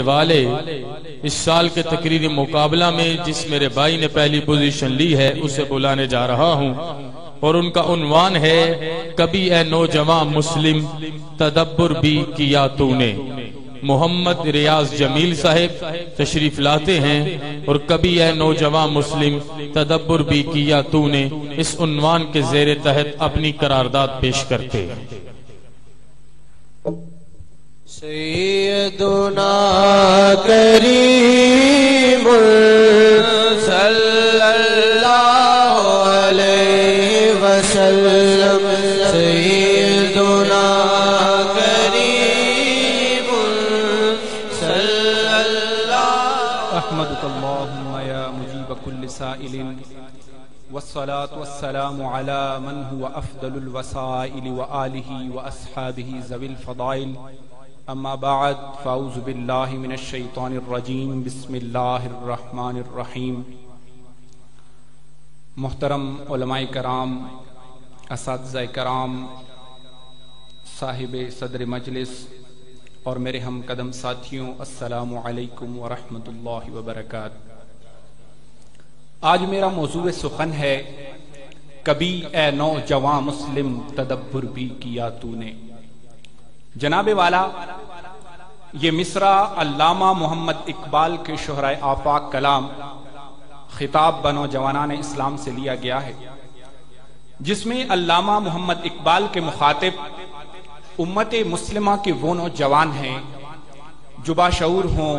والے اس سال کے تقریری مقابلہ میں جس میرے بھائی نے پہلی پوزیشن لی ہے اسے بلانے جا رہا ہوں، اور ان کا عنوان ہے کبھی اے نوجوان مسلم تدبر بھی کیا تو نے۔ محمد ریاض جمیل صاحب تشریف لاتے ہیں اور کبھی اے نوجوان مسلم تدبر بھی کیا تو نے اس عنوان کے زیر تحت اپنی قرارداد پیش کرتے ہیں۔ سیدنا کریم صلی اللہ علیہ وسلم، سیدنا کریم صلی اللہ۔ احمدک اللہم یا مجیب کل سائل، والصلاة والسلام علی من هو افضل الوسائل وآلہ واصحابہ ذوی الفضائل، اما بعد فاعوذ باللہ من الشیطان الرجیم، بسم اللہ الرحمن الرحیم۔ محترم علماء کرام، اساتذہ کرام، صاحب صدر مجلس اور میرے ہم قدم ساتھیوں، السلام علیکم ورحمۃ اللہ وبرکاتہ۔ آج میرا موضوع سخن ہے کبھی اے نوجوان مسلم تدبر بھی کیا تو نے۔ جناب والا، یہ مصرع علامہ محمد اقبال کے شہرائے آفاق کلام خطاب بنوجوانان اسلام سے لیا گیا ہے، جس میں علامہ محمد اقبال کے مخاطب امت مسلمہ کے وہ نوجوان ہیں جو باشعور ہوں،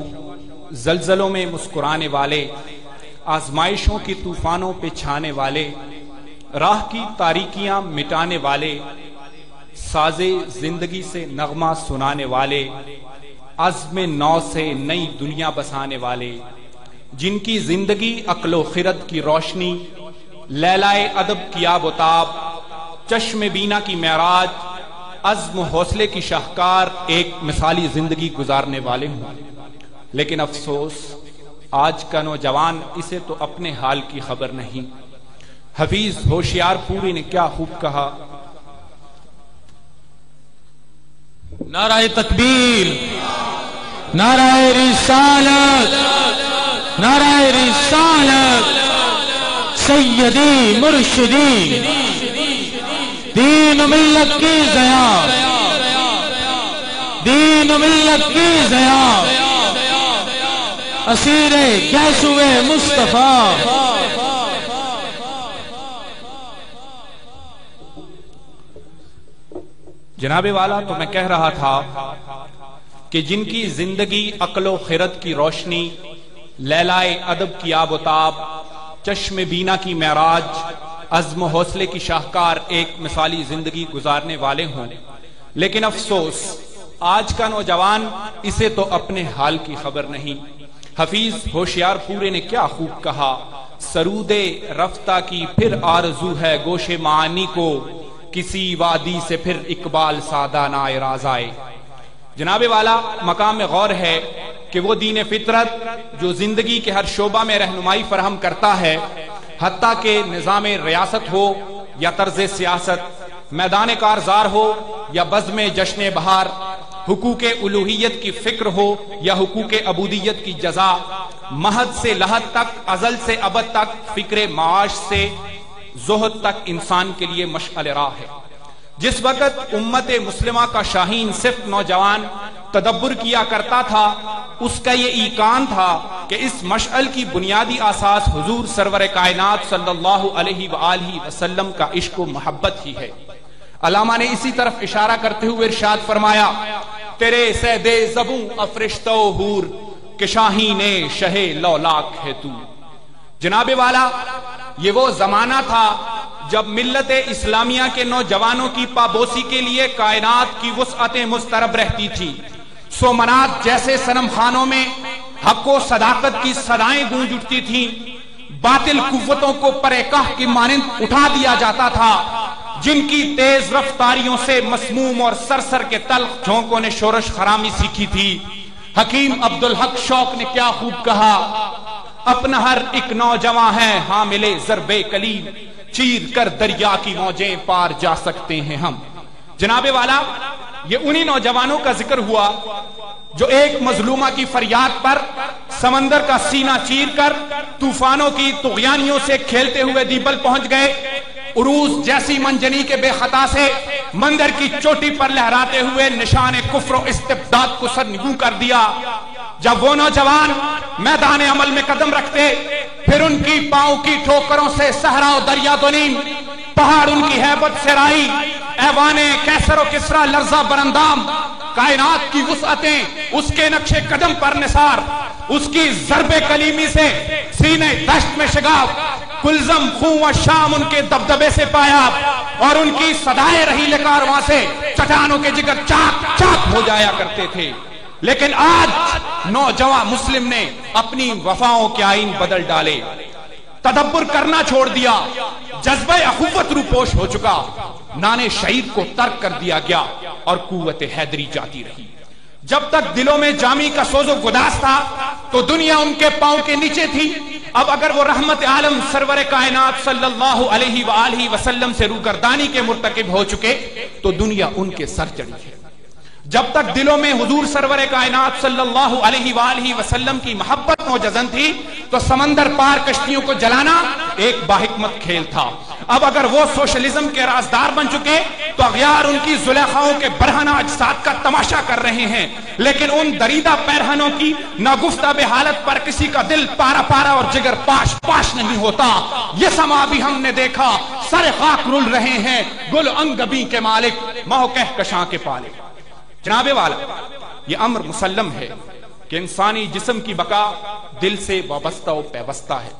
زلزلوں میں مسکرانے والے، آزمائشوں کی طوفانوں پہ چھانے والے، راہ کی تاریکیاں مٹانے والے، سازے زندگی سے نغمہ سنانے والے، عزم نو سے نئی دنیا بسانے والے، جن کی زندگی عقل و خرد کی روشنی، لیلائے ادب کی آب و تاب، چشم بینا کی معراج، عزم و حوصلے کی شاہکار ایک مثالی زندگی گزارنے والے ہوں۔ لیکن افسوس آج کا نوجوان اسے تو اپنے حال کی خبر نہیں۔ حفیظ ہوشیار پوری نے کیا خوب کہا، نعرہ تکبیر، نعرہ رسالت، نعرہ رسالت، سیدی مرشدی، دین و ملت کی ضیا، دین و ملت کی ضیا، اسیر گیسو مصطفیٰ۔ جناب والا، تو میں کہہ رہا تھا کہ جن کی زندگی عقل و خرد کی روشنی، لیلائے ادب کی آب و تاب، چشم بینا کی معراج، عزم و حوصلے کی شاہکار ایک مثالی زندگی گزارنے والے ہوں، لیکن افسوس آج کا نوجوان اسے تو اپنے حال کی خبر نہیں۔ حفیظ ہوشیار پورے نے کیا خوب کہا، سرود رفتہ کی پھر آرزو ہے گوش معانی کو، کسی وادی سے پھر اقبال سادہ نائراز آئے۔ جناب والا، مقام غور ہے کہ وہ دین فطرت جو زندگی کے ہر شعبہ میں رہنمائی فراہم کرتا ہے، حتیٰ کہ نظام ریاست ہو یا طرز سیاست، میدان کارزار ہو یا بزم جشن بہار، حقوق الوہیت کی فکر ہو یا حقوق عبودیت کی جزا، مہد سے لحد تک، ازل سے ابد تک، فکر معاش سے زہد تک انسان کے لیے مشعل راہ ہے۔ جس وقت امت مسلمہ کا شاہین صرف نوجوان تدبر کیا کرتا تھا، اس کا یہ ایقان تھا کہ اس مشعل کی بنیادی اساس حضور سرور کائنات صلی اللہ علیہ وآلہ وسلم کا عشق و محبت ہی ہے۔ علامہ نے اسی طرف اشارہ کرتے ہوئے ارشاد فرمایا، تیرے سید زبوں افرشتہ و حور کہ شاہین شہ لولاک ہے تو۔ جناب والا، یہ وہ زمانہ تھا جب ملت اسلامیہ کے نوجوانوں کی پابوسی کے لیے کائنات کی وسعتیں مضطرب رہتی تھی۔ سومنات جیسے صنم خانوں میں حق و صداقت کی صدائیں گونج اٹھتی تھیں، باطل قوتوں کو پرے کاہ کی مانند اٹھا دیا جاتا تھا، جن کی تیز رفتاریوں سے مسموم اور سرسر کے تلخ جھونکوں نے شورش خرامی سیکھی تھی۔ حکیم عبدالحق شوق نے کیا خوب کہا، اپنا ہر ایک نوجوان ہے حامل ضرب کلیم، چیر کر دریا کی موجیں پار جا سکتے ہیں ہم۔ جناب والا، یہ انہی نوجوانوں کا ذکر ہوا جو ایک مظلومہ کی فریاد پر سمندر کا سینہ چیر کر طوفانوں کی طغیانیوں سے کھیلتے ہوئے دیبل پہنچ گئے، عروج جیسی منجنی کے بے خطا سے مندر کی چوٹی پر لہراتے ہوئے نشان کفر و استبداد کو سرنگوں کر دیا۔ جب وہ نوجوان میدان عمل میں قدم رکھتے، پھر ان کی پاؤں کی ٹھوکروں سے صحرا و دریا تو نیم، پہاڑ ان کی ہیبت سے رائی، ایوانے کیسر و کسرا لرزہ برندام، کائنات کی وسعتیں اس کے نقش قدم پر نثار، اس کی ضرب کلیمی سے سینے دشت میں شگاف، کلزم خوں و شام ان کے دبدبے سے پایاب، اور ان کی صدائے رحیل کارواں سے چٹانوں کے جگر چاک چاک ہو جایا کرتے تھے۔ لیکن آج نوجوان مسلم نے اپنی وفاؤں کے آئین بدل ڈالے، تدبر کرنا چھوڑ دیا، جذبہ اخوت روپوش ہو چکا، نان شہید کو ترک کر دیا گیا اور قوت حیدری جاتی رہی۔ جب تک دلوں میں جامی کا سوز و گداز تھا تو دنیا ان کے پاؤں کے نیچے تھی، اب اگر وہ رحمت عالم سرور کائنات صلی اللہ علیہ وآلہ وسلم سے روگردانی کے مرتکب ہو چکے تو دنیا ان کے سر چڑھی ہے۔ جب تک دلوں میں حضور سرور کائنات صلی اللہ علیہ وآلہ وسلم کی محبت موجزن تھی تو سمندر پار کشتیوں کو جلانا ایک باحکمت کھیل تھا۔ اب اگر وہ سوشلزم کے رازدار بن چکے تو اغیار ان کی زلیخاؤں کے برہنہ اجساد کا تماشا کر رہے ہیں، لیکن ان دریدہ پیرہنوں کی ناگفتہ بے حالت پر کسی کا دل پارا پارا اور جگر پاش پاش نہیں ہوتا۔ یہ سما بھی ہم نے دیکھا، سر خاک رول رہے ہیں گل انگبی کے مالک، مہو کہکشاں کے پالک۔ جناب والا، یہ امر مسلم ہے کہ انسانی جسم کی بقا دل سے وابستہ و پیوستہ ہے۔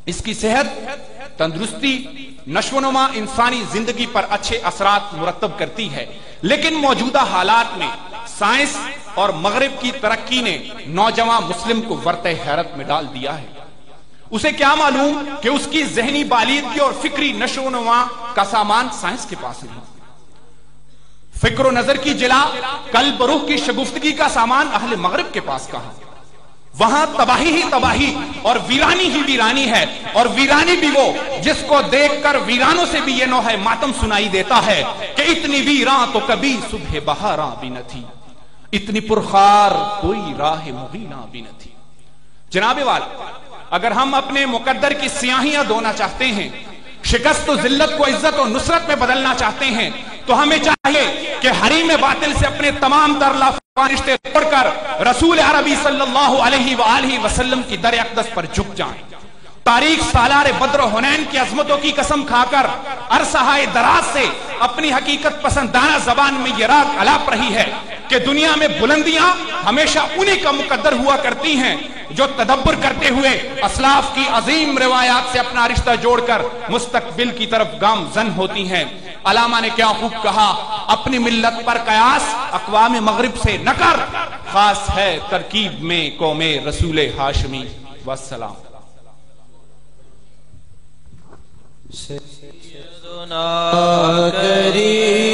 اس کی صحت، تندرستی، نشو و نما انسانی زندگی پر اچھے اثرات مرتب کرتی ہے، لیکن موجودہ حالات میں سائنس اور مغرب کی ترقی نے نوجوان مسلم کو ورطہ حیرت میں ڈال دیا ہے۔ اسے کیا معلوم کہ اس کی ذہنی بالیدگی اور فکری نشو و نما کا سامان سائنس کے پاس نہیں۔ فکر و نظر کی جلا، قلب روح کی شگفتگی کا سامان اہل مغرب کے پاس کہاں؟ وہاں تباہی ہی تباہی اور ویرانی ہی ویرانی ہے، اور ویرانی بھی وہ جس کو دیکھ کر ویرانوں سے بھی یہ نوحہ ماتم سنائی دیتا ہے کہ اتنی ویراں تو کبھی صبح بہاراں بھی نہ تھی، اتنی پرخار کوئی راہ مغیلاں بھی نہ تھی۔ جناب والا، اگر ہم اپنے مقدر کی سیاہیاں دھونا چاہتے ہیں، شکست و ذلت کو عزت و نصرت میں بدلنا چاہتے ہیں، تو ہمیں چاہیے کہ حریم باطل سے اپنے تمام تر رشتے توڑ کر رسول عربی صلی اللہ علیہ وآلہ وسلم کی در اقدس پر جھک جائیں۔ تاریخ سالار بدر و حنین کی عظمتوں کی قسم کھا کر عرصہائے دراز سے اپنی حقیقت پسندانہ زبان میں یہ راگ الاپ رہی ہے کہ دنیا میں بلندیاں ہمیشہ انہی کا مقدر ہوا کرتی ہیں جو تدبر کرتے ہوئے اسلاف کی عظیم روایات سے اپنا رشتہ جوڑ کر مستقبل کی طرف گامزن ہوتی ہیں۔ علامہ نے کیا خوب کہا، اپنی ملت پر قیاس اقوام مغرب سے نہ کر، خاص ہے ترکیب میں قوم رسول ہاشمی۔ والسلام۔ سیدنا کریم